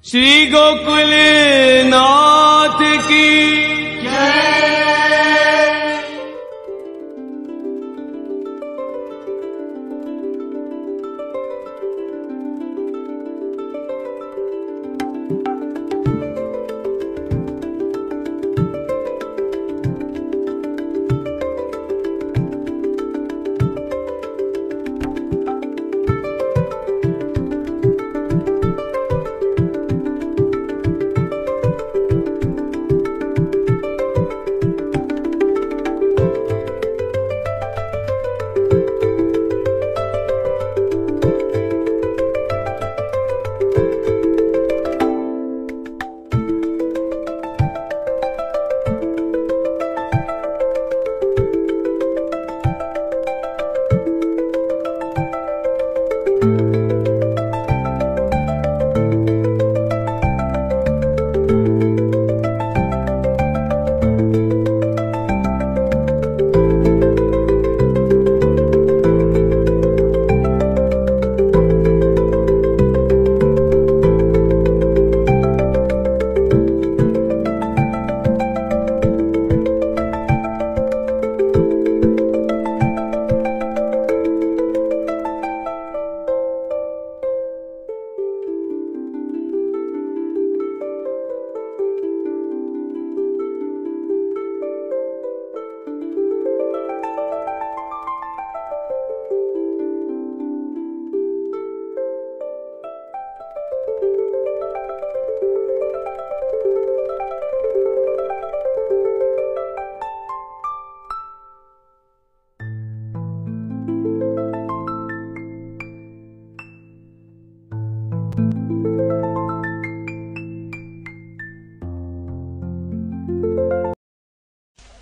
श्री गोकुल नाथ की जय।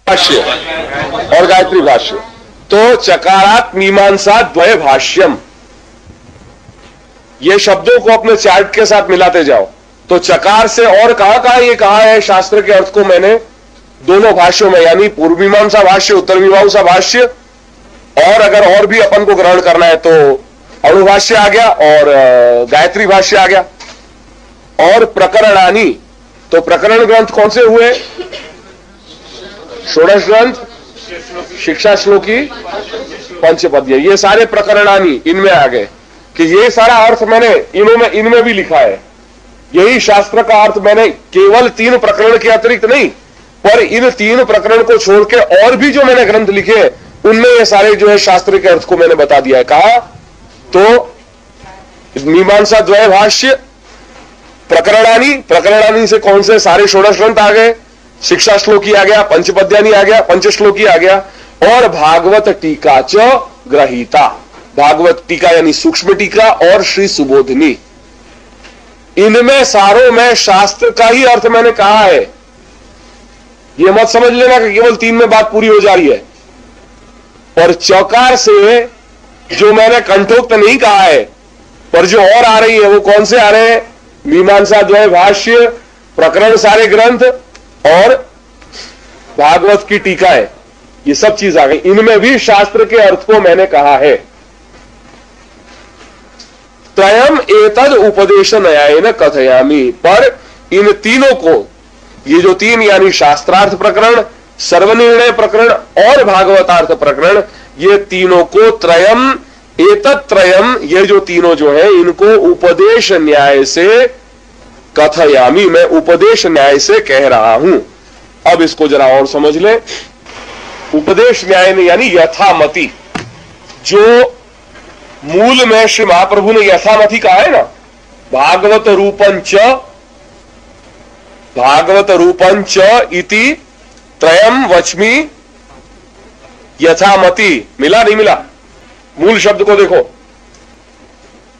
भाष्य और गायत्री भाष्य। तो चकारात् मीमांसा द्वय भाष्यम, ये शब्दों को अपने चार्ट के साथ मिलाते जाओ। तो चकार से और कहां ये कहा है शास्त्र के अर्थ को मैंने दोनों भाष्यों में, यानी पूर्व मीमांसा भाष्य, उत्तर मीमांसा भाष्य, और अगर और भी अपन को ग्रहण करना है तो अणुभाष्य आ गया और गायत्री भाष्य आ गया। और प्रकरणानी, तो प्रकरण ग्रंथ कौन से हुए? षोडश ग्रंथ, शिक्षा श्लोकी, पंचपद्य, ये सारे प्रकरणानी इनमें आ गए। कि ये सारा अर्थ मैंने इनमें भी लिखा है। यही शास्त्र का अर्थ मैंने केवल 3 प्रकरण के अतिरिक्त नहीं, पर इन 3 प्रकरण को छोड़ के और भी जो मैंने ग्रंथ लिखे उनमें ये सारे जो है शास्त्र के अर्थ को मैंने बता दिया है। कहा तो मीमांसा द्वय भाष्य, प्रकरणानी, प्रकरणानी से कौन से सारे षोडश ग्रंथ आ गए, शिक्षा श्लोकी आ गया, पंचपद्यानी आ गया, पंचश्लोकी आ गया, और भागवत टीका च ग्रहीता, भागवत टीका यानी सूक्ष्म टीका और श्री सुबोधिनी, इनमें सारों में शास्त्र का ही अर्थ मैंने कहा है। यह मत समझ लेना कि केवल 3 में बात पूरी हो जा रही है। और चौकार से जो मैंने कंठोक्त नहीं कहा है, पर जो और आ रही है वो कौन से आ रहे हैं? मीमांसा द्वय भाष्य, प्रकरण सारे ग्रंथ और भागवत की टीका है, ये सब चीज आ गई। इनमें भी शास्त्र के अर्थ को मैंने कहा है। त्रयम एतद उपदेश न्यायेन कथयामि, पर इन तीनों को, ये जो 3 यानी शास्त्रार्थ प्रकरण, सर्वनिर्णय प्रकरण और भागवतार्थ प्रकरण, ये तीनों को त्रयम एतत् त्रयम, ये जो तीनों जो है इनको उपदेश न्याय से कथयामि, मैं उपदेश न्याय से कह रहा हूं। अब इसको जरा और समझ ले। उपदेश न्याय ने यानी यथामति, जो मूल में श्री महाप्रभु ने यथामति कहा है ना, भागवत रूपं च इति त्रयम वच्मि यथामति, मिला नहीं मिला? मूल शब्द को देखो,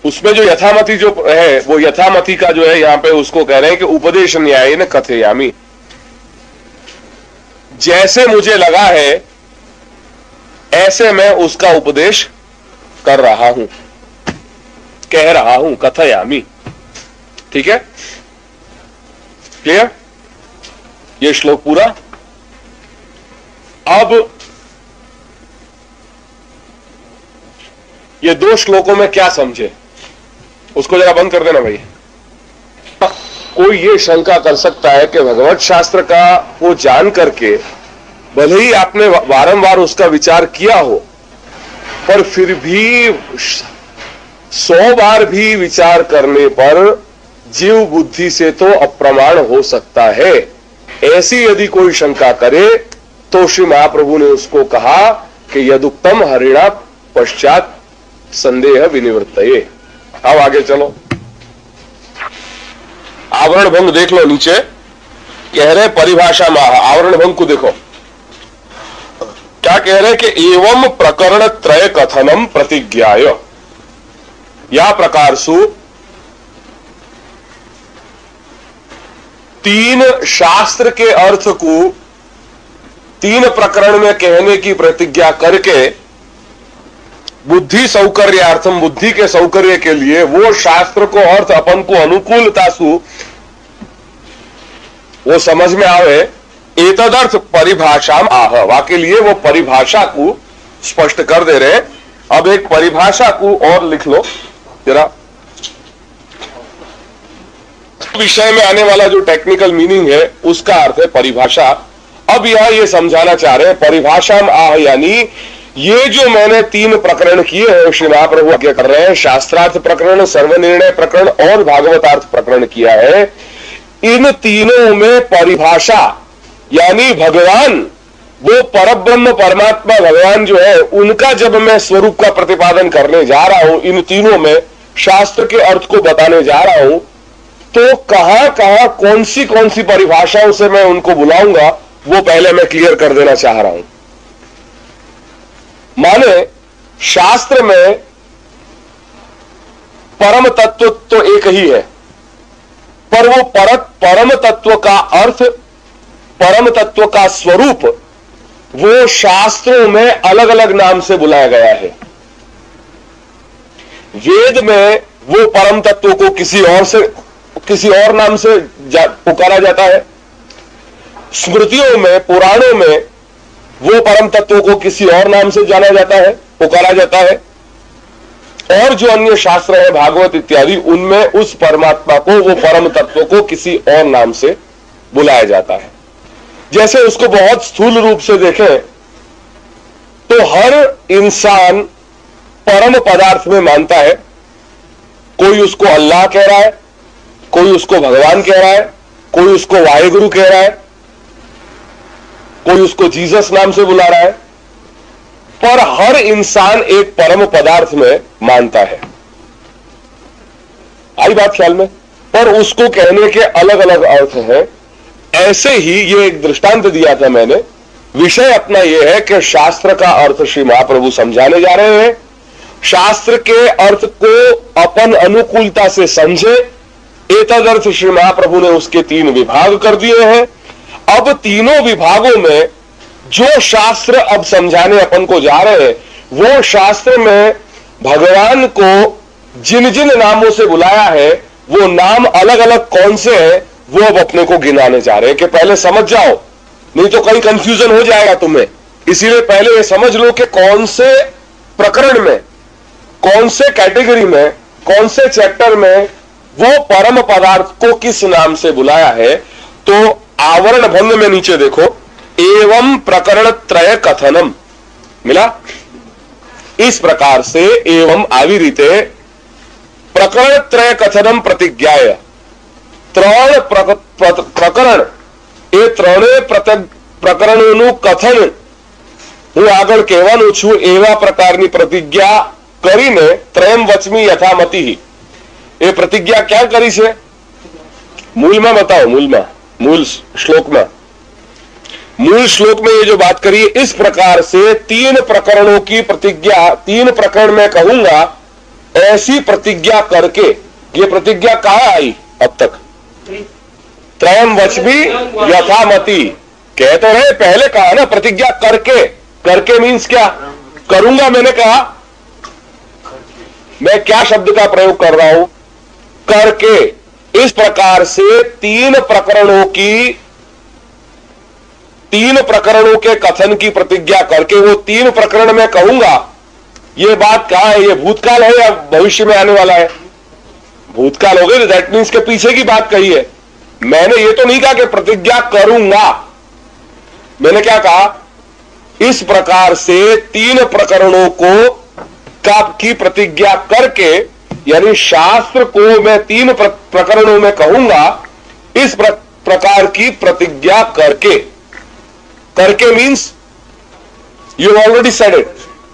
उसमें जो यथामति जो है वो यथामति का जो है यहां पे उसको कह रहे हैं कि उपदेश न्याय न कथयामि, जैसे मुझे लगा है ऐसे मैं उसका उपदेश कर रहा हूं, कह रहा हूं, कथयामि। ठीक है, क्लियर? ये श्लोक पूरा। अब ये 2 श्लोकों में क्या समझे उसको जरा बंद कर देना भाई। कोई ये शंका कर सकता है कि भगवत शास्त्र का वो जान करके भले ही आपने बारंबार उसका विचार किया हो, पर फिर भी 100 बार भी विचार करने पर जीव बुद्धि से तो अप्रमाण हो सकता है। ऐसी यदि कोई शंका करे तो श्री महाप्रभु ने उसको कहा कि यदुक्तम हरिणा पश्चात संदेह विनिवृत्तये। अब आगे चलो, आवरण भंग देख लो। नीचे कह रहे परिभाषा में आवरण भंग को देखो क्या कह रहे कि एवं प्रकरण त्रय कथनम प्रतिज्ञाय, या प्रकार सु 3 शास्त्र के अर्थ को 3 प्रकरण में कहने की प्रतिज्ञा करके बुद्धि सौकर्यार्थम, बुद्धि के सौकर्य के लिए वो शास्त्र को अर्थ अपन को अनुकूलता सु वो समझ में आवे, एतदर्थ परिभाषा आह, वाके लिए वो परिभाषा को स्पष्ट कर दे रहे। अब एक परिभाषा को और लिख लो जरा, विषय में आने वाला जो टेक्निकल मीनिंग है उसका अर्थ है परिभाषा। अब यहां ये समझाना चाह रहे हैं परिभाषा आह, यानी ये जो मैंने 3 प्रकरण किए हैं श्री महाप्रभु क्या कर रहे हैं, शास्त्रार्थ प्रकरण, सर्वनिर्णय प्रकरण और भागवतार्थ प्रकरण किया है। इन तीनों में परिभाषा यानी भगवान, वो परब्रह्म परमात्मा भगवान जो है उनका जब मैं स्वरूप का प्रतिपादन करने जा रहा हूं, इन तीनों में शास्त्र के अर्थ को बताने जा रहा हूं, तो कहां कहां कौन सी परिभाषाओं से मैं उनको बुलाऊंगा वो पहले मैं क्लियर कर देना चाह रहा हूं। माने शास्त्र में परम तत्व तो एक ही है, पर वो परम तत्व का अर्थ, परम तत्व का स्वरूप वो शास्त्रों में अलग अलग नाम से बुलाया गया है। वेद में वो परम तत्व को किसी और नाम से पुकारा जाता है। स्मृतियों में, पुराणों में वो परम तत्व को किसी और नाम से जाना जाता है, पुकारा जाता है। और जो अन्य शास्त्र है भागवत इत्यादि, उनमें उस परमात्मा को, वो परम तत्व को किसी और नाम से बुलाया जाता है। जैसे उसको बहुत स्थूल रूप से देखें तो हर इंसान परम पदार्थ में मानता है। कोई उसको अल्लाह कह रहा है, कोई उसको भगवान कह रहा है, कोई उसको वाहेगुरु कह रहा है, कोई उसको जीसस नाम से बुला रहा है, पर हर इंसान एक परम पदार्थ में मानता है। आई बात ख्याल में? पर उसको कहने के अलग अलग अर्थ हैं। ऐसे ही ये एक दृष्टांत दिया था मैंने। विषय अपना यह है कि शास्त्र का अर्थ श्री महाप्रभु समझाने जा रहे हैं। शास्त्र के अर्थ को अपन अनुकूलता से समझे, एतदर्थ श्री महाप्रभु ने उसके 3 विभाग कर दिए हैं। अब तीनों विभागों में जो शास्त्र अब समझाने अपन को जा रहे हैं, वो शास्त्र में भगवान को जिन जिन नामों से बुलाया है, वो नाम अलग अलग कौन से हैं, वो अब अपने को गिनाने जा रहे हैं कि पहले समझ जाओ, नहीं तो कहीं कंफ्यूजन हो जाएगा तुम्हें। इसीलिए पहले ये समझ लो कि कौन से प्रकरण में, कौन से कैटेगरी में, कौन से चैप्टर में वो परम पदार्थ को किस नाम से बुलाया है। तो आवरण भंग में नीचे देखो, एवं प्रकरण त्रय कथनम मिला। इस प्रकार से एवं આવી રીતે પ્રકરણ ત્રય કથનમ પ્રતિજ્ઞાય, 3 પ્રકરણ, એ 3 પ્રકરણોનું કથન હું આગળ કહેવાનું છું એવા પ્રકારની પ્રતિજ્ઞા કરીને ત્રયમ વચમી યથામતિ। એ પ્રતિજ્ઞા ક્યાં કરી છે? મૂળમાં બતાવો, મૂળમાં, मूल श्लोक में, मूल श्लोक में ये जो बात करी, इस प्रकार से 3 प्रकरणों की प्रतिज्ञा, 3 प्रकरण में कहूंगा ऐसी प्रतिज्ञा करके। ये प्रतिज्ञा कहां आई अब तक? त्रयम वचमी यथामति कह तो रहे, पहले कहा ना प्रतिज्ञा करके। करके मीन्स क्या? करूंगा मैंने कहा, मैं क्या शब्द का प्रयोग कर रहा हूं? करके। इस प्रकार से 3 प्रकरणों के कथन की प्रतिज्ञा करके वो 3 प्रकरण में कहूंगा। ये बात कहां है? ये भूतकाल है या भविष्य में आने वाला है? भूतकाल हो गई, दैट मीन्स के पीछे की बात कही है। मैंने ये तो नहीं कहा कि प्रतिज्ञा करूंगा, मैंने क्या कहा, इस प्रकार से 3 प्रकरणों की प्रतिज्ञा करके, यानी शास्त्र को मैं 3 प्रकरणों में कहूंगा, इस प्रकार की प्रतिज्ञा करके means you already said it,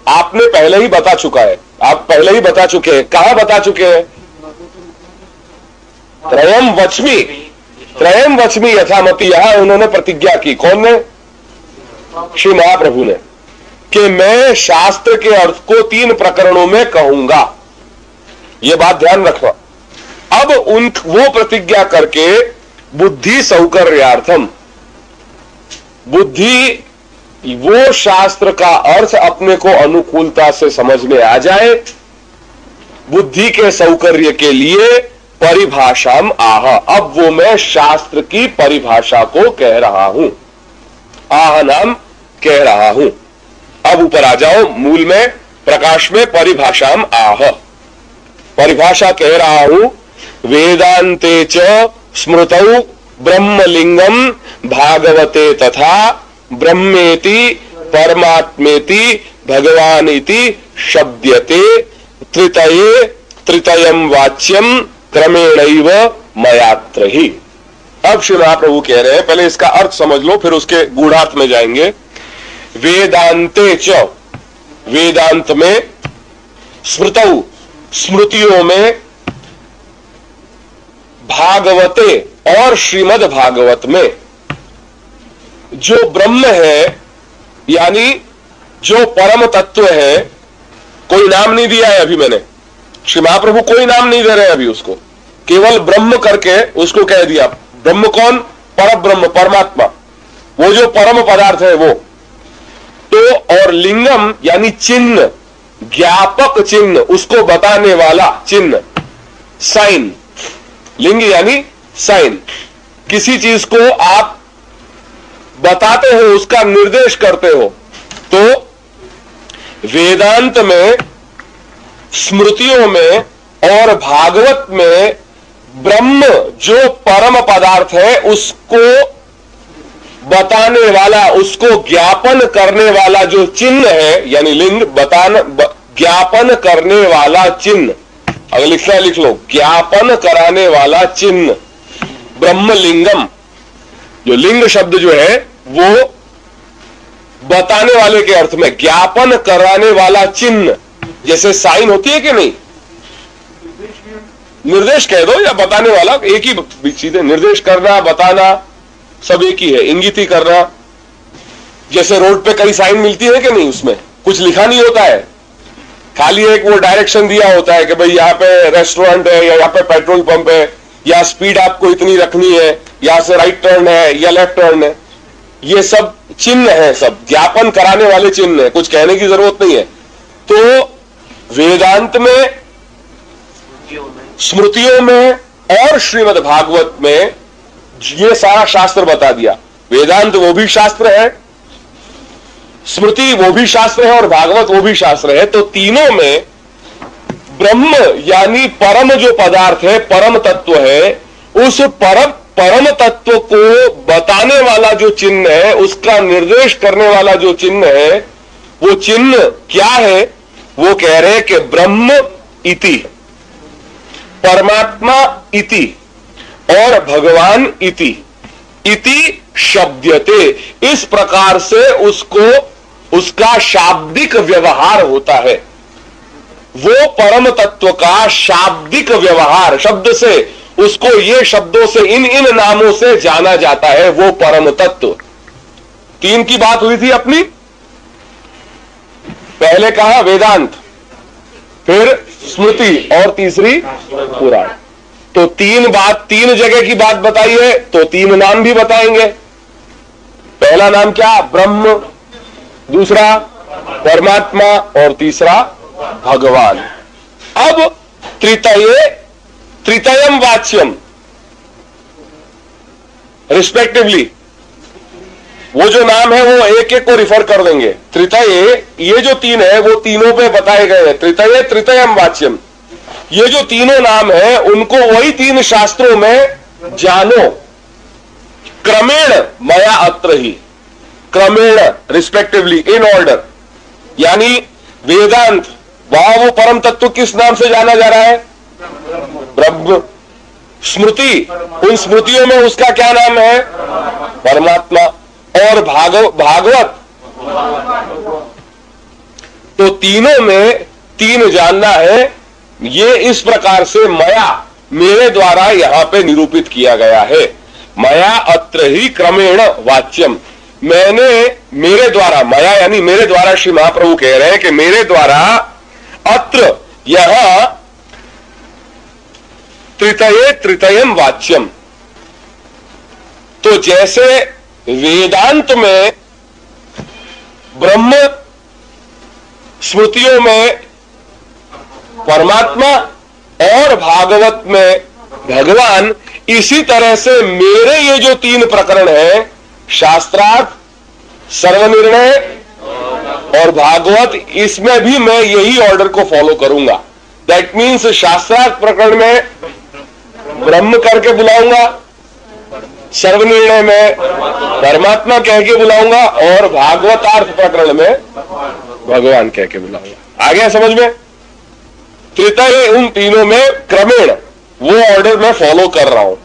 आपने पहले ही बता चुका है, आप पहले ही बता चुके हैं। कहां बता चुके हैं? त्रयम वचमी यथामति, यहां उन्होंने प्रतिज्ञा की। कौन ने? श्री महाप्रभु ने, कि मैं शास्त्र के अर्थ को 3 प्रकरणों में कहूंगा। यह बात ध्यान रखना। अब वो प्रतिज्ञा करके बुद्धि सौकर्यार्थम, बुद्धि वो शास्त्र का अर्थ अपने को अनुकूलता से समझ में आ जाए, बुद्धि के सौकर्य के लिए परिभाषाम आह, अब वो मैं शास्त्र की परिभाषा को कह रहा हूं, आह नाम कह रहा हूं। अब ऊपर आ जाओ, मूल में प्रकाश में परिभाषाम आह, परिभाषा कह रहा हूं। वेदांते च स्मृतौ ब्रह्मलिंगम भागवते तथा ब्रह्मेति परमात्मेति भगवानिति शब्द्यते त्रितयम वाच्यम क्रमेणैव मयात्र ही। अब श्री महाप्रभु कह रहे हैं, पहले इसका अर्थ समझ लो, फिर उसके गूढ़ार्थ में जाएंगे। वेदांते च, वेदांत में, स्मृतौ स्मृतियों में, भागवते और श्रीमद् भागवत में जो ब्रह्म है, यानी जो परम तत्व है, कोई नाम नहीं दिया है अभी मैंने, श्री महाप्रभु कोई नाम नहीं दे रहे अभी उसको, केवल ब्रह्म करके उसको कह दिया। ब्रह्म कौन? पर ब्रह्म, परमात्मा, वो जो परम पदार्थ है वो तो। और लिंगम यानी चिन्ह, ज्ञापक चिन्ह, उसको बताने वाला चिन्ह, साइन। लिंग यानी साइन, किसी चीज को आप बताते हो, उसका निर्देश करते हो। तो वेदांत में, स्मृतियों में और भागवत में ब्रह्म जो परम पदार्थ है उसको बताने वाला, उसको ज्ञापन करने वाला जो चिन्ह है, यानी लिंग, ज्ञापन करने वाला चिन्ह, अगर लिखना है लिख लो, ज्ञापन कराने वाला चिन्ह, ब्रह्मलिंगम। जो लिंग शब्द जो है वो बताने वाले के अर्थ में, ज्ञापन कराने वाला चिन्ह, जैसे साइन होती है कि नहीं, निर्देश कह दो या बताने वाला, एक ही चीजें, निर्देश करना, बताना, सब एक ही है, इंगित ही करना। जैसे रोड पे कई साइन मिलती है कि नहीं, उसमें कुछ लिखा नहीं होता है, खाली एक वो डायरेक्शन दिया होता है कि भाई यहाँ पे रेस्टोरेंट है, या यहाँ पे पेट्रोल पंप है, या स्पीड आपको इतनी रखनी है, यहां से राइट टर्न है या लेफ्ट टर्न है। ये सब चिन्ह है, सब ज्ञापन कराने वाले चिन्ह है, कुछ कहने की जरूरत नहीं है। तो वेदांत में, स्मृतियों में और श्रीमद् भागवत में ये सारा शास्त्र बता दिया। वेदांत वो भी शास्त्र है, स्मृति वो भी शास्त्र है, और भागवत वो भी शास्त्र है। तो तीनों में ब्रह्म यानी परम जो पदार्थ है, परम तत्व है, उस परम तत्व को बताने वाला जो चिन्ह है, उसका निर्देश करने वाला जो चिन्ह है, वो चिन्ह क्या है? वो कह रहे हैं कि ब्रह्म इति, परमात्मा इति और भगवान इति, इति शब्द्यते। इस प्रकार से उसको, उसका शाब्दिक व्यवहार होता है। वो परम तत्व का शाब्दिक व्यवहार, शब्द से उसको ये शब्दों से, इन नामों से जाना जाता है, वो परम तत्व। तीन की बात हुई थी अपनी, पहले कहा वेदांत, फिर स्मृति और तीसरी पुराण। तो तीन जगह की बात बताई है, तो तीन नाम भी बताएंगे। पहला नाम क्या? ब्रह्म, दूसरा परमात्मा और तीसरा भगवान। अब त्रितयम वाच्यम रिस्पेक्टिवली, वो जो नाम है वो एक एक को रिफर कर देंगे। त्रितय, ये जो तीन है वो तीनों पे बताए गए हैं। त्रितय त्रितयम वाच्यम, ये जो तीनों नाम है उनको वही तीन शास्त्रों में जानो, क्रमेण मया अत्र ही, क्रमेण रिस्पेक्टिवली, इन ऑर्डर, यानी वेदांत वहां वो परम तत्व किस नाम से जाना जा रहा है? ब्रह्म। स्मृति, उन स्मृतियों में उसका क्या नाम है? परमात्मा। और भागवत, तो तीनों में तीन जानना है। ये इस प्रकार से मया, मेरे द्वारा यहां पे निरूपित किया गया है। मया अत्र ही क्रमेण वाच्यम, मैंने, मेरे द्वारा, मया यानी मेरे द्वारा, श्री महाप्रभु कह रहे हैं कि मेरे द्वारा अत्र, यहां त्रितये त्रितयम वाच्यम। तो जैसे वेदांत में ब्रह्म, स्मृतियों में परमात्मा और भागवत में भगवान, इसी तरह से मेरे ये जो तीन प्रकरण हैं, शास्त्रार्थ, सर्वनिर्णय और भागवत, इसमें भी मैं यही ऑर्डर को फॉलो करूंगा। दैट मीन्स शास्त्रार्थ प्रकरण में ब्रह्म करके बुलाऊंगा, सर्वनिर्णय में परमात्मा कह के बुलाऊंगा, और भागवतार्थ प्रकरण में भगवान कह के बुलाऊंगा। आ गया समझ में? त्रितय, उन तीनों में क्रमेण वो ऑर्डर मैं फॉलो कर रहा हूं।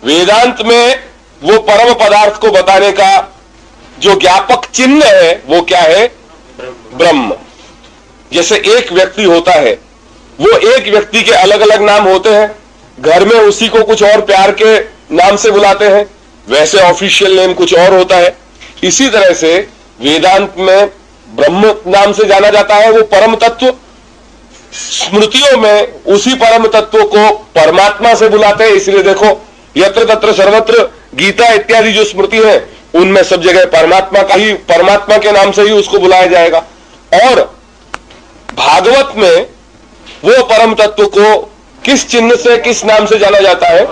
वेदांत में वो परम पदार्थ को बताने का जो ज्ञापक चिन्ह है वो क्या है? ब्रह्म। जैसे एक व्यक्ति होता है, वो एक व्यक्ति के अलग अलग नाम होते हैं, घर में उसी को कुछ और प्यार के नाम से बुलाते हैं, वैसे ऑफिशियल नेम कुछ और होता है। इसी तरह से वेदांत में ब्रह्म नाम से जाना जाता है, वो परम तत्व। स्मृतियों में उसी परम तत्व को परमात्मा से बुलाते हैं। इसलिए देखो, यत्र तत्र सर्वत्र, गीता इत्यादि जो स्मृति है, उनमें सब जगह परमात्मा का ही, परमात्मा के नाम से ही उसको बुलाया जाएगा। और भागवत में वो परम तत्व को किस चिन्ह से, किस नाम से जाना जाता है?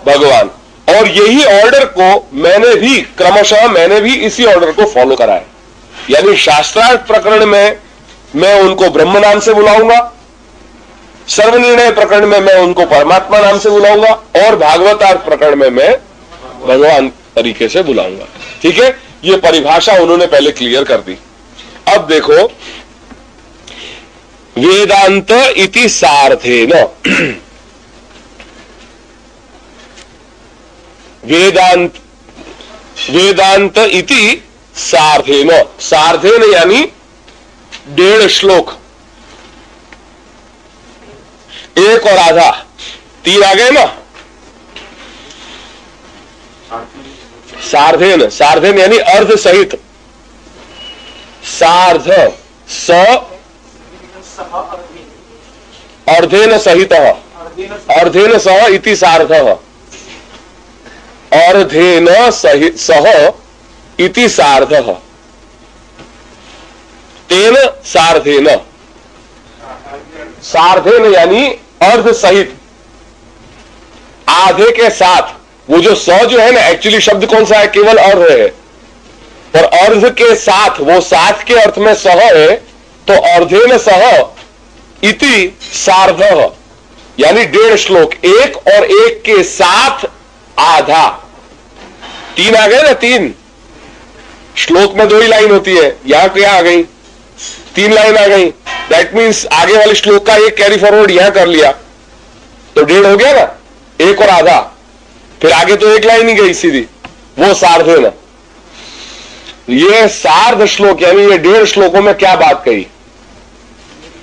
भगवान। और यही ऑर्डर को मैंने भी क्रमशः, मैंने भी इसी ऑर्डर को फॉलो करा है। यानी शास्त्रार्थ प्रकरण में मैं उनको ब्रह्म नाम से बुलाऊंगा, सर्वनिर्णय प्रकरण में मैं उनको परमात्मा नाम से बुलाऊंगा, और भागवतार्थ प्रकरण में मैं भगवान तरीके से बुलाऊंगा। ठीक है, ये परिभाषा उन्होंने पहले क्लियर कर दी। अब देखो, वेदांत इति सार्थेन, वेदांत इति सार्थेन, सार्थेन यानी 1.5 श्लोक, एक और आधा, 3 आ गए ना। सार्धेन, सार्धेन यानी अर्ध सहित, सार्ध, स अर्धेन सहित, अर्धेन सह इति सार्धः, अर्धेन सह इति सार्धः, तेन सार्धेन, सार्धेन यानी अर्ध सहित, आधे के साथ। वो जो स जो है ना, एक्चुअली शब्द कौन सा है? केवल अर्ध है, और अर्ध के साथ, वो साथ के अर्थ में सह है, तो अर्धेन सह इति सार्धः यानी 1.5 श्लोक, एक और एक के साथ आधा। 3 आ गए ना, 3 श्लोक में 2 ही लाइन होती है, यहां क्या आ गई? 3 लाइन आ गई। दैट मीन्स आगे वाले श्लोक का एक कैरी फॉरवर्ड यहां कर लिया तो 1.5 हो गया ना, एक और आधा, फिर आगे तो 1 लाइन ही गई सीधी, वो सार्धेन। ये सार्ध श्लोक यानी ये 1.5 श्लोकों में क्या बात कही?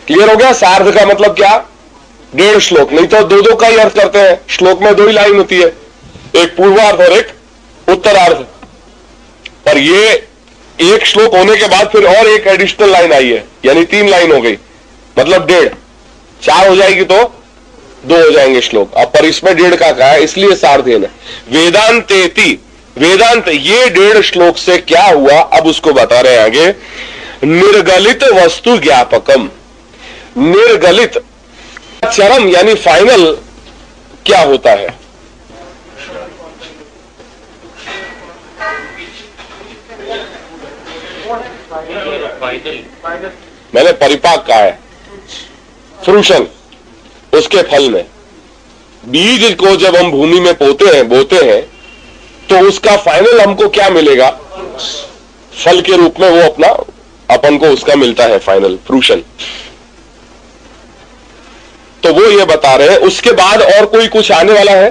क्लियर हो गया? सार्ध का मतलब क्या? 1.5 श्लोक, नहीं तो 2-2 का ही अर्थ करते हैं। श्लोक में 2 ही लाइन होती है, एक पूर्वार्ध और एक उत्तरार्ध। पर ये एक श्लोक होने के बाद फिर और एक एडिशनल लाइन आई है, यानी 3 लाइन हो गई, मतलब 1.5, 4 हो जाएगी तो 2 हो जाएंगे श्लोक। अब पर इसमें 1.5 का कहा है, इसलिए सार्धेन। वेदांतेति, वेदांत ये 1.5 श्लोक से क्या हुआ, अब उसको बता रहे हैं आगे। निर्गलित वस्तु ज्ञापकम, निर्गलित चरम यानी फाइनल क्या होता है? मैंने परिपाक कहा है, फ्रूशन, उसके फल में। बीज को जब हम भूमि में बोते हैं तो उसका फाइनल हमको क्या मिलेगा? फल के रूप में वो अपन को उसका मिलता है फाइनल फ्रूशन। तो वो ये बता रहे हैं उसके बाद और कोई कुछ आने वाला है?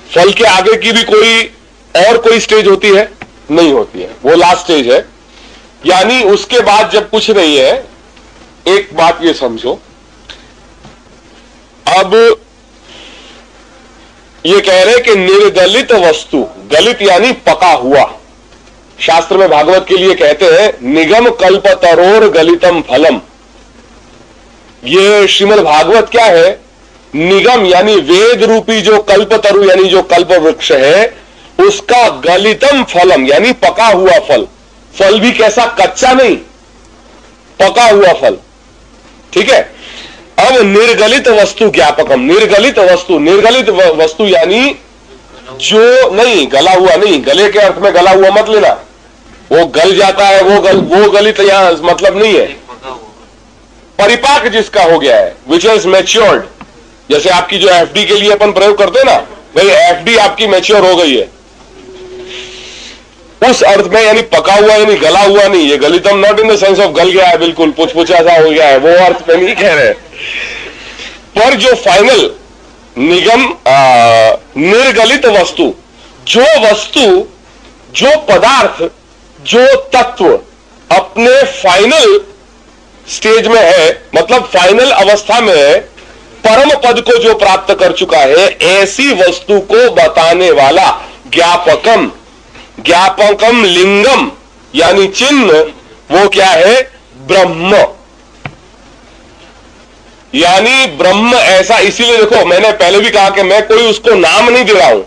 फल के आगे की भी कोई स्टेज होती है? नहीं होती है, वो लास्ट स्टेज है। यानी उसके बाद जब कुछ नहीं है, एक बात ये समझो, अब ये कह रहे कि निर्गलित वस्तु, गलित यानी पका हुआ, शास्त्र में भागवत के लिए कहते हैं निगम कल्पतरोर गलितम फलम। ये श्रीमद् भागवत क्या है? निगम यानी वेद रूपी जो कल्पतरु यानी जो कल्प वृक्ष है, उसका गलितम फलम यानी पका हुआ फल। फल भी कैसा? कच्चा नहीं, पका हुआ फल। ठीक है। अब निर्गलित वस्तु ज्ञापकम, निर्गलित वस्तु यानी जो नहीं गला हुआ, नहीं गले के अर्थ में गला हुआ मत लेना, वो गल जाता है, वो गलित यहां मतलब नहीं है। परिपाक जिसका हो गया है, विच इज मैच्योर्ड, जैसे आपकी जो एफडी के लिए अपन प्रयोग करते हैं ना, भाई एफडी आपकी मैच्योर हो गई है, उस अर्थ में, यानी पका हुआ यानी गला हुआ नहीं। ये गलितम not in the sense of गल गया है, बिल्कुल पुचपुचा सा हो गया है, वो अर्थ में नहीं कह रहे। पर जो फाइनल निगम निर्गलित वस्तु, जो पदार्थ, जो तत्व अपने फाइनल स्टेज में है, मतलब फाइनल अवस्था में है, परम पद को जो प्राप्त कर चुका है, ऐसी वस्तु को बताने वाला ज्ञापकम लिंगम यानी चिन्ह, वो क्या है? ब्रह्म। यानी ब्रह्म ऐसा, इसीलिए देखो मैंने पहले भी कहा कि मैं कोई उसको नाम नहीं दे रहा हूं।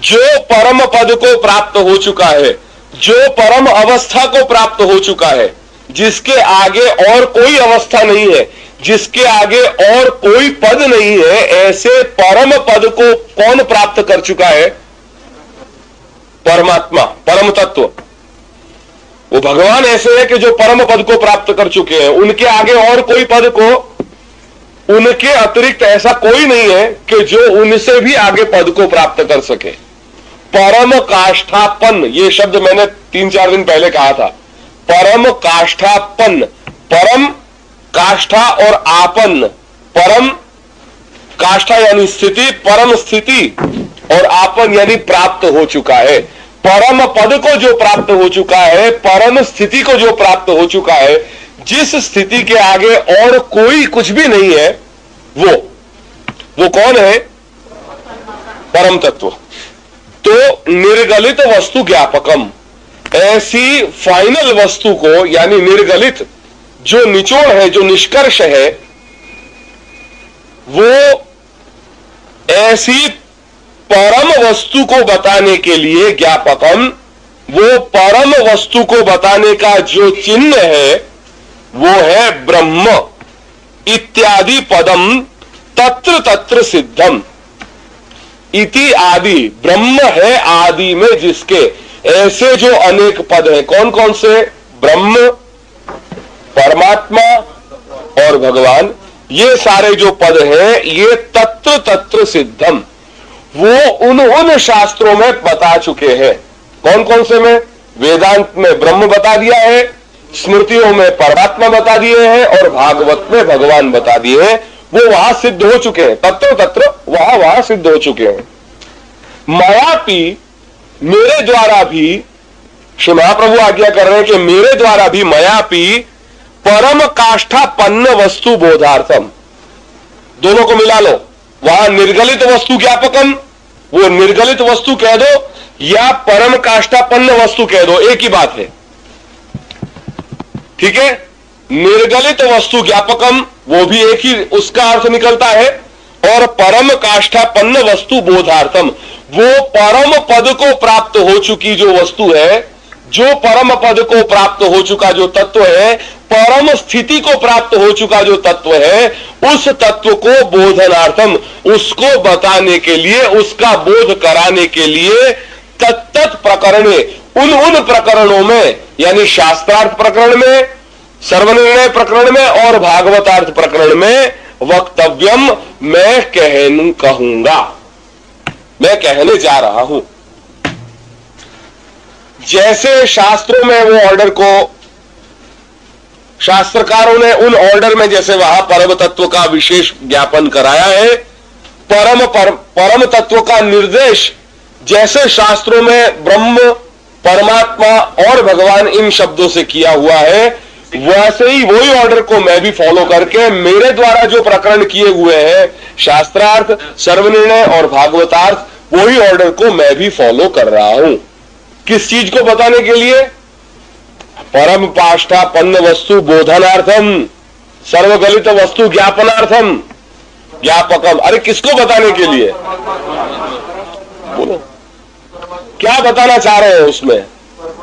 जो परम पद को प्राप्त हो चुका है, जो परम अवस्था को प्राप्त हो चुका है, जिसके आगे और कोई अवस्था नहीं है, जिसके आगे और कोई पद नहीं है, ऐसे परम पद को कौन प्राप्त कर चुका है? परमात्मा, परम तत्व। वो भगवान ऐसे है कि जो परम पद को प्राप्त कर चुके हैं, उनके आगे और कोई पद को, उनके अतिरिक्त ऐसा कोई नहीं है कि जो उनसे भी आगे पद को प्राप्त कर सके। परम काष्ठापन्न, ये शब्द मैंने 3-4 दिन पहले कहा था। परम काष्ठापन्न, परम काष्ठा और आपन्न, परम काष्ठा यानी स्थिति, परम स्थिति, और आपन यानी प्राप्त हो चुका है। परम पद को जो प्राप्त हो चुका है, परम स्थिति को जो प्राप्त हो चुका है, जिस स्थिति के आगे और कोई कुछ भी नहीं है, वो कौन है? परम तत्व। तो निर्गलित वस्तु ज्ञापकम, ऐसी फाइनल वस्तु को, यानी निर्गलित जो निचोड़ है, जो निष्कर्ष है, वो ऐसी परम वस्तु को बताने के लिए ज्ञापकम, वो परम वस्तु को बताने का जो चिन्ह है, वो है ब्रह्म इत्यादि पदम तत्र तत्र सिद्धम। इति आदि, ब्रह्म है आदि में जिसके, ऐसे जो अनेक पद हैं, कौन कौन से? ब्रह्म, परमात्मा और भगवान, ये सारे जो पद हैं, ये तत्र तत्र सिद्धम, वो उन शास्त्रों में बता चुके हैं। कौन कौन से में? वेदांत में ब्रह्म बता दिया है, स्मृतियों में परमात्मा बता दिए हैं, और भागवत में भगवान बता दिए हैं। वो वहां सिद्ध हो चुके हैं, तत्र तत्र वहां सिद्ध हो चुके हैं। मयापि, मेरे द्वारा भी, श्री महाप्रभु आज्ञा कर रहे हैं कि मेरे द्वारा भी, मयापि परम काष्ठापन्न वस्तु बोधार्थम, दोनों को मिला लो। वहां निर्गलित वस्तु ज्ञापकम, वो निर्गलित वस्तु कह दो, या परम काष्ठापन्न वस्तु कह दो, एक ही बात है। ठीक है। निर्गलित वस्तु ज्ञापकम, वो भी एक ही उसका अर्थ निकलता है, और परम काष्ठापन्न वस्तु बोधार्थम, वो परम पद को प्राप्त हो चुकी जो वस्तु है, जो परम पद को प्राप्त हो चुका जो तत्व है, परम स्थिति को प्राप्त हो चुका जो तत्व है, उस तत्व को बोधनार्थम, उसको बताने के लिए, उसका बोध कराने के लिए तत्त प्रकरणे, उन प्रकरणों में, यानी शास्त्रार्थ प्रकरण में, सर्वनिर्णय प्रकरण में और भागवतार्थ प्रकरण में वक्तव्यम, मैं कहूंगा। मैं कहने जा रहा हूं। जैसे शास्त्रों में वो ऑर्डर को, शास्त्रकारों ने उन ऑर्डर में जैसे वहां परम तत्व का विशेष ज्ञापन कराया है, परम तत्व का निर्देश जैसे शास्त्रों में ब्रह्म, परमात्मा और भगवान इन शब्दों से किया हुआ है, वैसे ही वही ऑर्डर को मैं भी फॉलो करके मेरे द्वारा जो प्रकरण किए हुए हैं, शास्त्रार्थ, सर्वनिर्णय और भागवतार्थ, वही ऑर्डर को मैं भी फॉलो कर रहा हूं। किस चीज को बताने के लिए? परम पाष्टापन्न वस्तु बोधनार्थम, सर्वगलित वस्तु ज्ञापनार्थम, ज्ञापकम। अरे किसको बताने के लिए? बोलो, क्या बताना चाह रहे हो उसमें?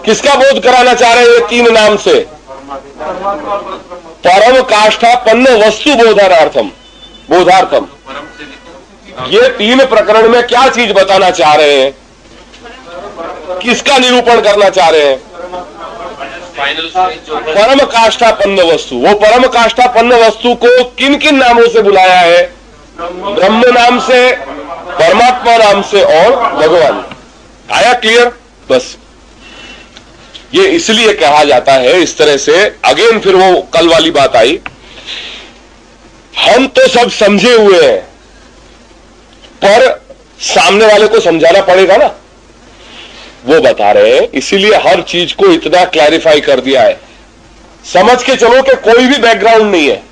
किसका बोध कराना चाह रहे हैं ये तीन नाम से? परम काष्ठापन्न वस्तु बोधार्थम, बोधार्थम। ये तीन प्रकरण में क्या चीज बताना चाह रहे हैं? किसका निरूपण करना चाह रहे हैं? परम काष्ठापन्न वस्तु। वो परम काष्ठापन्न वस्तु को किन किन नामों से बुलाया है? ब्रह्म नाम से, परमात्मा नाम से और भगवान। आया क्लियर? बस ये इसलिए कहा जाता है इस तरह से। अगेन फिर वो कल वाली बात आई, हम तो सब समझे हुए हैं, पर सामने वाले को समझाना पड़ेगा ना, वो बता रहे हैं। इसीलिए हर चीज को इतना क्लैरिफाई कर दिया है। समझ के चलो कि कोई भी बैकग्राउंड नहीं है,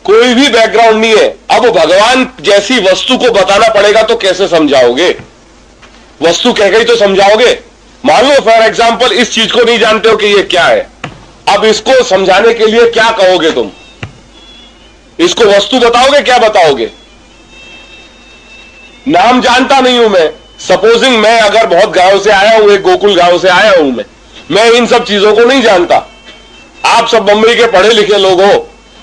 कोई भी बैकग्राउंड नहीं है। अब भगवान जैसी वस्तु को बताना पड़ेगा तो कैसे समझाओगे? वस्तु कह गई तो समझाओगे? मान लो फॉर एग्जाम्पल इस चीज को नहीं जानते हो कि ये क्या है, अब इसको समझाने के लिए क्या कहोगे तुम? इसको वस्तु बताओगे? क्या बताओगे? नाम जानता नहीं हूं मैं। सपोजिंग मैं अगर बहुत गांव से आया हूं, एक गोकुल गांव से आया हूं मैं इन सब चीजों को नहीं जानता। आप सब बम्बई के पढ़े लिखे लोग हो,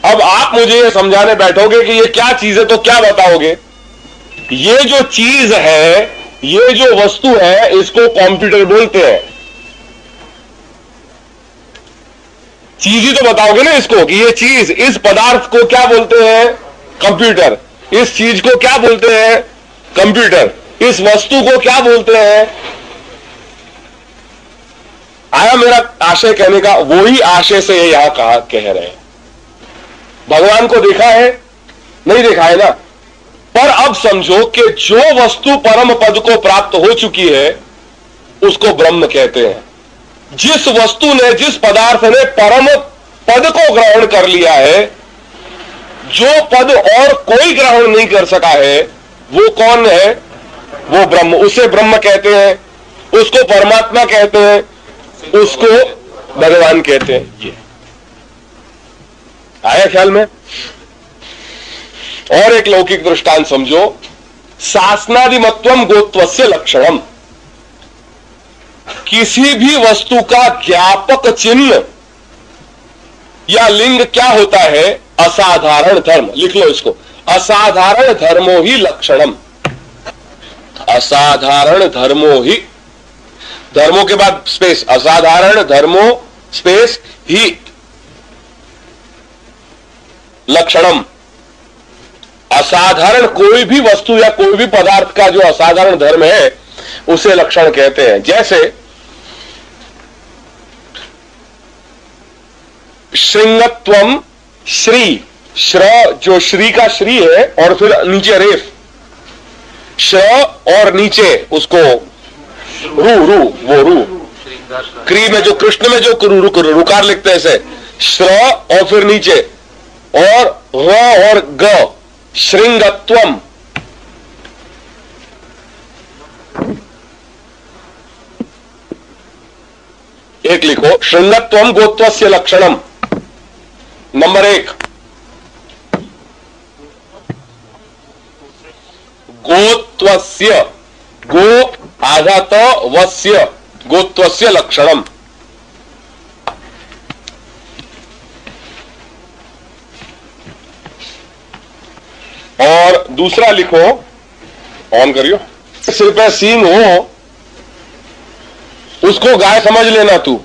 अब आप मुझे ये समझाने बैठोगे कि ये क्या चीज है, तो क्या बताओगे? ये जो चीज है, ये जो वस्तु है, इसको कंप्यूटर बोलते हैं। चीज ही तो बताओगे ना इसको कि ये चीज, इस पदार्थ को क्या बोलते हैं? कंप्यूटर। इस चीज को क्या बोलते हैं? कंप्यूटर। इस वस्तु को क्या बोलते हैं? आया मेरा आशय कहने का? वही आशय से यहां कह रहे हैं। भगवान को देखा है? नहीं देखा है ना। पर अब समझो कि जो वस्तु परम पद को प्राप्त हो चुकी है उसको ब्रह्म कहते हैं। जिस वस्तु ने, जिस पदार्थ ने परम पद को ग्रहण कर लिया है, जो पद और कोई ग्रहण नहीं कर सका है, वो कौन है? वो ब्रह्म। उसे ब्रह्म कहते हैं, उसको परमात्मा कहते हैं, उसको भगवान कहते हैं। ये आया ख्याल में? और एक लौकिक दृष्टांत समझो। शासनादिमत्वम गोत्वस्य लक्षणम। किसी भी वस्तु का ज्ञापक चिन्ह या लिंग क्या होता है? असाधारण धर्म। लिख लो इसको, असाधारण धर्मो ही लक्षणम। असाधारण धर्मो ही, धर्मों के बाद स्पेस, असाधारण धर्मो स्पेस ही लक्षणम। असाधारण कोई भी वस्तु या कोई भी पदार्थ का जो असाधारण धर्म है उसे लक्षण कहते हैं। जैसे श्रृंगत्वम श्री, श्र जो श्री का श्री है और फिर नीचे रेफ, श्र और नीचे उसको रू, रू, वो रू, क्री में जो कृष्ण में जो रुकार लिखते हैं ऐसे, श्र और फिर नीचे और र और ग, श्रृंगत्वम। एक लिखो, श्रृंगत्वम गोत्वस्य लक्षणम। नंबर 1, गोत्वस्य, गो आधा तो वस्य, गोत्वस्य लक्षणम। और दूसरा लिखो, ऑन करियो, सिर पे सींग हो उसको गाय समझ लेना। तू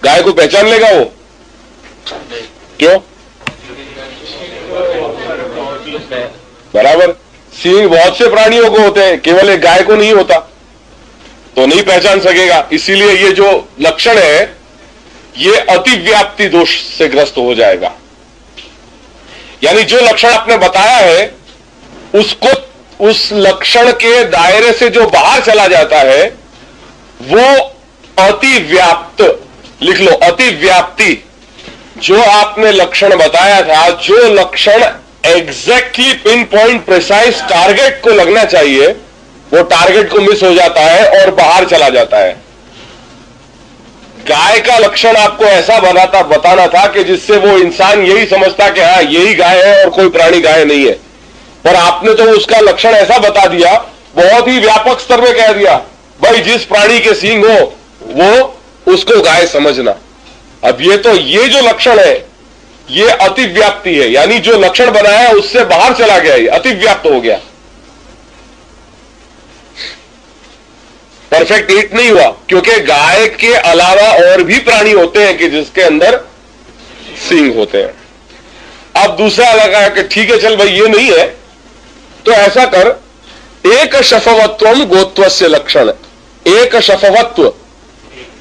गाय को पहचान लेगा वो? क्यों? बराबर। सींग बहुत से प्राणियों को होते हैं, केवल एक गाय को नहीं होता, तो नहीं पहचान सकेगा। इसीलिए ये जो लक्षण है ये अतिव्याप्ति दोष से ग्रस्त हो जाएगा। यानी जो लक्षण आपने बताया है उसको, उस लक्षण के दायरे से जो बाहर चला जाता है वो अतिव्याप्त, लिख लो अतिव्याप्ति। जो आपने लक्षण बताया था, जो लक्षण exactly pin point precise target को लगना चाहिए, वो टारगेट को मिस हो जाता है और बाहर चला जाता है। गाय का लक्षण आपको ऐसा बताना था कि जिससे वो इंसान यही समझता कि हाँ यही गाय है और कोई प्राणी गाय नहीं है, पर आपने तो उसका लक्षण ऐसा बता दिया, बहुत ही व्यापक स्तर में कह दिया, भाई जिस प्राणी के सींग हो वो उसको गाय समझना। अब ये जो लक्षण है ये अतिव्याप्ति है, यानी जो लक्षण बनाया है उससे बाहर चला गया, ये अतिव्याप्त हो गया, परफेक्ट ईट नहीं हुआ। क्योंकि गाय के अलावा और भी प्राणी होते हैं कि जिसके अंदर सींग होते हैं। अब दूसरा लगा कि ठीक है चल भाई ये नहीं है, तो ऐसा कर, एक शफवत्वम गोत्वस्य लक्षण। एक शफवत्व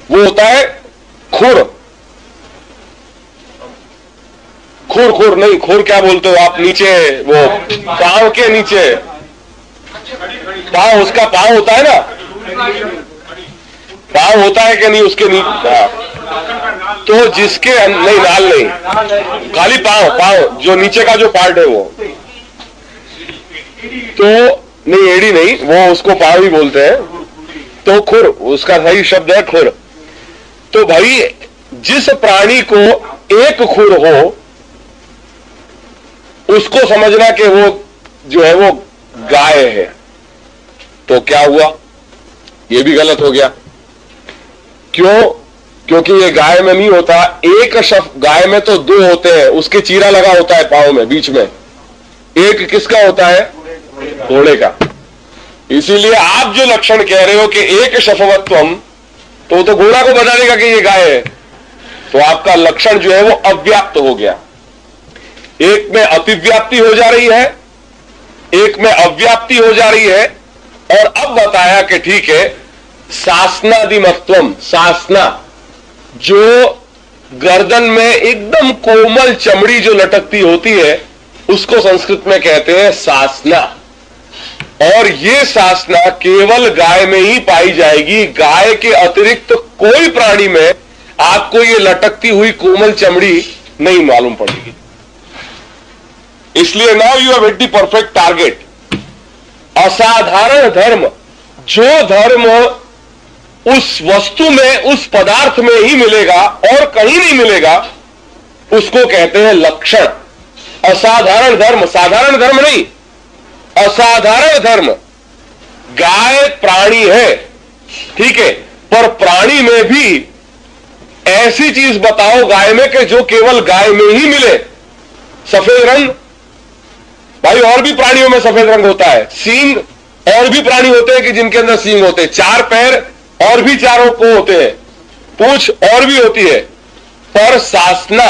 वो होता है खुर, खुर नहीं, खुर क्या बोलते हो आप, नीचे वो पांव के नीचे, पांव, उसका पांव होता है ना, पांव होता है कि नहीं उसके नीचे, तो जिसके नहीं, नाल नहीं, खाली पांव जो नीचे का जो पार्ट है वो, तो नहीं एड़ी नहीं, वो उसको पांव ही बोलते हैं, तो खुर उसका सही शब्द है खुर। तो भाई जिस प्राणी को एक खुर हो उसको समझना कि वो जो है वो गाय है, तो क्या हुआ, ये भी गलत हो गया। क्यों? क्योंकि ये गाय में नहीं होता। एक गाय में तो दो होते हैं, उसके चीरा लगा होता है पांव में बीच में, एक किसका होता है, घोड़े का। इसीलिए आप जो लक्षण कह रहे हो कि एक शफवत्वम, तो घोड़ा को बता देगा कि ये गाय है, तो आपका लक्षण जो है वो अव्याप्त हो गया। एक में अतिव्याप्ति हो जा रही है, एक में अव्याप्ति हो जा रही है। और अब बताया कि ठीक है, सासनादिमत्वम, सासना जो गर्दन में एकदम कोमल चमड़ी जो लटकती होती है उसको संस्कृत में कहते हैं सासना। और ये सासना केवल गाय में ही पाई जाएगी, गाय के अतिरिक्त कोई प्राणी में आपको ये लटकती हुई कोमल चमड़ी नहीं मालूम पड़ेगी। इसलिए now you have hit the perfect target. असाधारण धर्म, जो धर्म उस वस्तु में, उस पदार्थ में ही मिलेगा और कहीं नहीं मिलेगा, उसको कहते हैं लक्षण। असाधारण धर्म, साधारण धर्म नहीं, असाधारण धर्म। गाय प्राणी है, ठीक है, पर प्राणी में भी ऐसी चीज बताओ गाय में कि जो केवल गाय में ही मिले। सफेद रंग, भाई और भी प्राणियों में सफेद रंग होता है। सींग, और भी प्राणी होते हैं कि जिनके अंदर सींग होते हैं। चार पैर, और भी चारों को होते हैं। पूंछ और भी होती है। पर सासना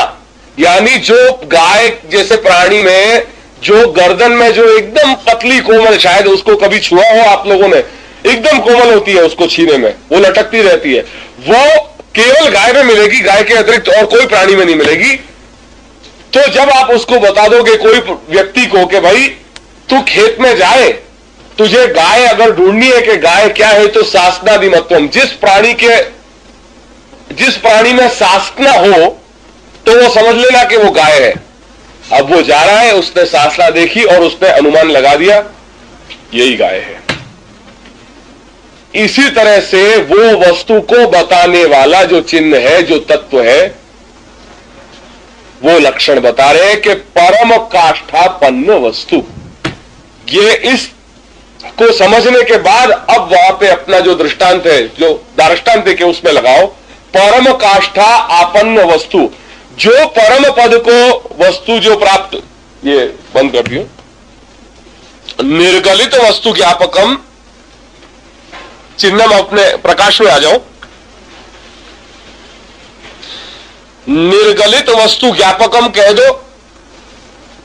यानी जो गाय जैसे प्राणी में जो गर्दन में जो एकदम पतली कोमल, शायद उसको कभी छुआ हो आप लोगों ने, एकदम कोमल होती है, उसको छीने में वो लटकती रहती है, वो केवल गाय में मिलेगी, गाय के अतिरिक्त और कोई प्राणी में नहीं मिलेगी। तो जब आप उसको बता दोगे कोई व्यक्ति को कि भाई तू खेत में जाए, तुझे गाय अगर ढूंढनी है कि गाय क्या है, तो सासनादिमत्वम, जिस प्राणी में सासना हो तो वो समझ लेना कि वो गाय है। अब वो जा रहा है, उसने सासना देखी और उसने अनुमान लगा दिया यही गाय है। इसी तरह से वो वस्तु को बताने वाला जो चिन्ह है, जो तत्व है, वो लक्षण बता रहे हैं कि परम काष्ठापन्न वस्तु। ये इस को समझने के बाद अब वहां पे अपना जो दृष्टांत है, जो दार्ष्टान्त है, उसमें लगाओ परम काष्ठा आपन्न वस्तु, जो परम पद को वस्तु जो प्राप्त, ये बंद कर दियो, निर्गलित वस्तु ज्ञापकम, चिन्ह अपने प्रकाश में आ जाओ। निर्गलित वस्तु ज्ञापकम कह दो,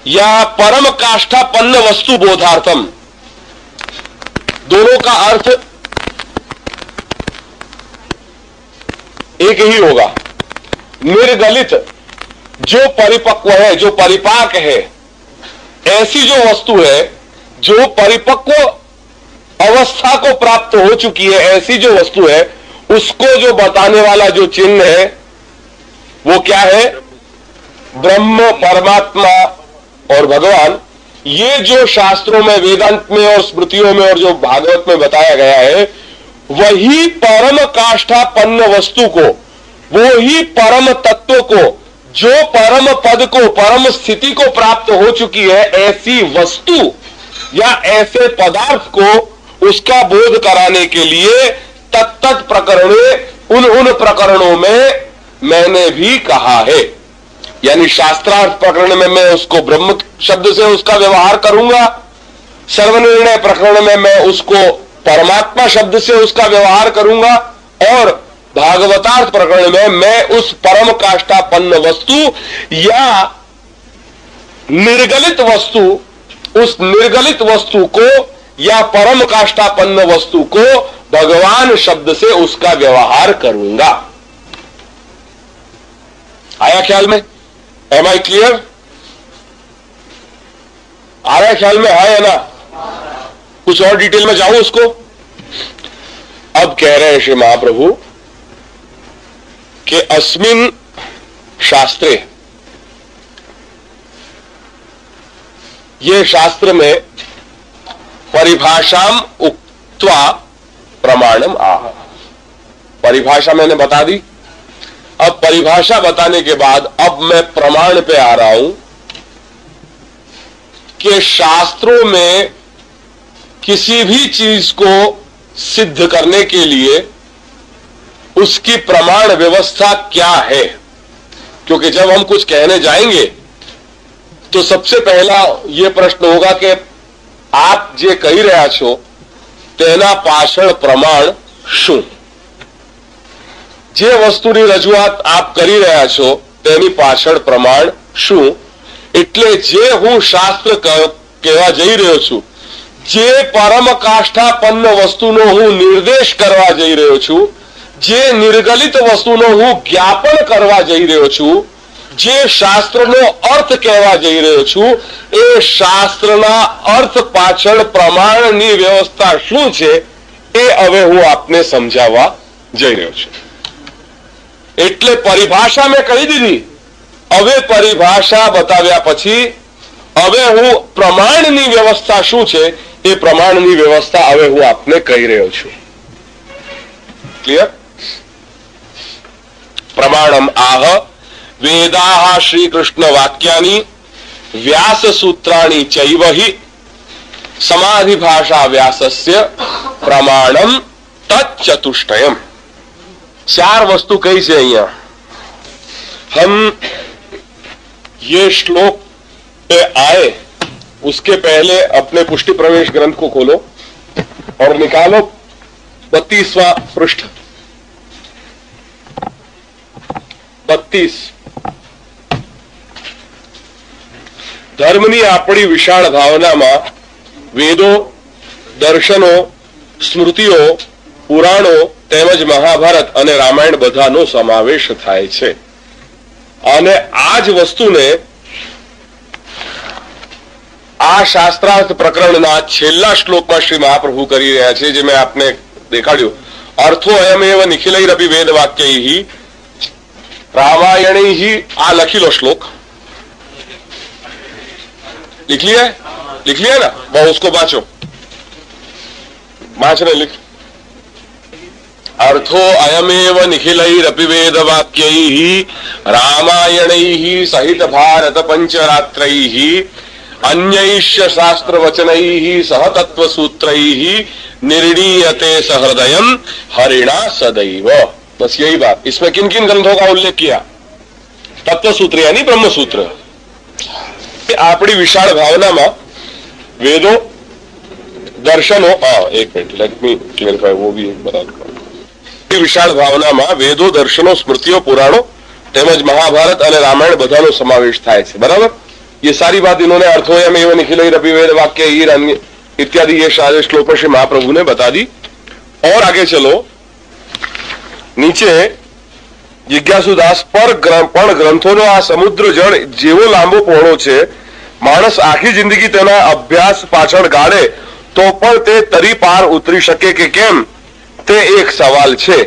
या परम काष्ठापन्न वस्तु बोधार्थम, दोनों का अर्थ एक ही होगा। निर्गलित, जो परिपक्व है, जो परिपाक है, ऐसी जो वस्तु है जो परिपक्व अवस्था को प्राप्त हो चुकी है, ऐसी जो वस्तु है, उसको जो बताने वाला जो चिन्ह है वो क्या है? ब्रह्म, परमात्मा और भगवान। ये जो शास्त्रों में, वेदांत में और स्मृतियों में और जो भागवत में बताया गया है, वही परम काष्ठापन्न वस्तु को, वो ही परम तत्व को, जो परम पद को, परम स्थिति को प्राप्त हो चुकी है, ऐसी वस्तु या ऐसे पदार्थ को उसका बोध कराने के लिए तत्त प्रकरणे, उन प्रकरणों में मैंने भी कहा है। यानी शास्त्रार्थ प्रकरण में मैं उसको ब्रह्म शब्द से उसका व्यवहार करूंगा, सर्वनिर्णय प्रकरण में मैं उसको परमात्मा शब्द से उसका व्यवहार करूंगा, और भागवतार्थ प्रकरण में मैं उस परम काष्ठापन्न वस्तु या निर्गलित वस्तु, उस निर्गलित वस्तु को या परम काष्ठापन्न वस्तु को भगवान शब्द से उसका व्यवहार करूंगा। आया ख्याल में? M I clear? आ रहा है ख्याल में? है ना? कुछ और डिटेल में जाऊं उसको? अब कह रहे हैं श्री महाप्रभु कि अस्मिन शास्त्रे, ये शास्त्र में परिभाषाम उक्त्वा प्रमाणम आह, परिभाषा मैंने बता दी। अब परिभाषा बताने के बाद अब मैं प्रमाण पे आ रहा हूं कि शास्त्रों में किसी भी चीज को सिद्ध करने के लिए उसकी प्रमाण व्यवस्था क्या है। क्योंकि जब हम कुछ कहने जाएंगे तो सबसे पहला यह प्रश्न होगा कि आप जे कही रहा छो तेना पाछळ प्रमाण શું? જે વસ્તુની રજૂઆત આપ કરી રહ્યા છો તેની પાછળ પ્રમાણ શું? એટલે જે હું શાસ્ત્ર કહેવા જઈ રહ્યો છું, જે પરમ કાષ્ઠાપન્ન વસ્તુનો હું નિર્દેશ કરવા જઈ રહ્યો છું, જે નિર્ગલિત વસ્તુનો હું જ્ઞાપન કરવા જઈ રહ્યો છું, જે શાસ્ત્રનો અર્થ કહેવા જઈ રહ્યો છું, એ શાસ્ત્રના અર્થ પાછળ પ્રમાણની વ્યવસ્થા શું છે એ હવે હું આપને સમજાવવા જઈ રહ્યો છું। એટલે પરિભાષા મેં કહી દીધી, હવે પરિભાષા બતાવ્યા પછી હવે હું પ્રમાણની વ્યવસ્થા શું છે એ પ્રમાણની વ્યવસ્થા હવે હું આપને કહી રહ્યો છું। ક્લિયર? પ્રમાણમ આહ વેદાહ શ્રીકૃષ્ણ વાક્યાની વ્યાસ સૂત્રાણી ચૈવ हि समाधि भाषा व्यासस्य प्रमाणम तच्चतुष्टयम। चार वस्तु कही से अहियां हम ये श्लोक पे आए उसके पहले अपने पुष्टि प्रवेश ग्रंथ को खोलो और निकालो 32वां पृष्ठ। 32 धर्मनी आपणी विशाल भावना में वेदों, दर्शनों, स्मृतिओ, पुराणों तेमज महाभारत अने रामायण बधानो समावेश थाय छे। अने आज वस्तुने आ शास्त्रार्थ प्रकरणना छेल्ला श्लोकमां श्री महाप्रभु करी रह्या छे, जे मैं आपने देखाड्यो। अर्थो अयमेव निखिलैरपि वेदवाक्यैः रामायणैः। आ लखीलो श्लोक लिख लिया? लिख लिया ना? बहुत उसको बाँचो, बाँचने लिख। अर्थो अयमेव निखिलैरपि वेदवाक्यैः रामायणैः सहित भारत पंचरात्रैः अन्यैश्च शास्त्रवचनैः सह तत्वसूत्रैः निर्णीयते सहृदयम् हरिणा सदैव। बस यही बात। इसमें किन किन ग्रंथों का उल्लेख किया? तत्वसूत्र यानी ब्रह्मसूत्र। आपणी विशाल भावना में वेदों, दर्शनों, एक मिनट लेट मी क्लियरिफाई, वो भी एक बता दूं। विशाल भावना में वेदों, दर्शनों, स्मृतिओ, पुराणों तेमज महाभारत और रामायण बधानो समावेश थाय छे। बराबर? ये सारी बात इन्होंने अर्थोयम एवं निखिलैरपि वेद वाक्य इत्यादि ये सारे श्लोक में श्री महाप्रभु ने बता दी। और आगे चलो, नीचे जिज्ञासुदास पर पण ग्रंथोनो आ समुद्र जल जेवो लांबो पહોળો છે, માણસ આખી જિંદગી તેના અભ્યાસ પાછળ ગાળે તો પણ તે તરી પાર ઉતરી શકે કે કેમ, તે એક સવાલ છે।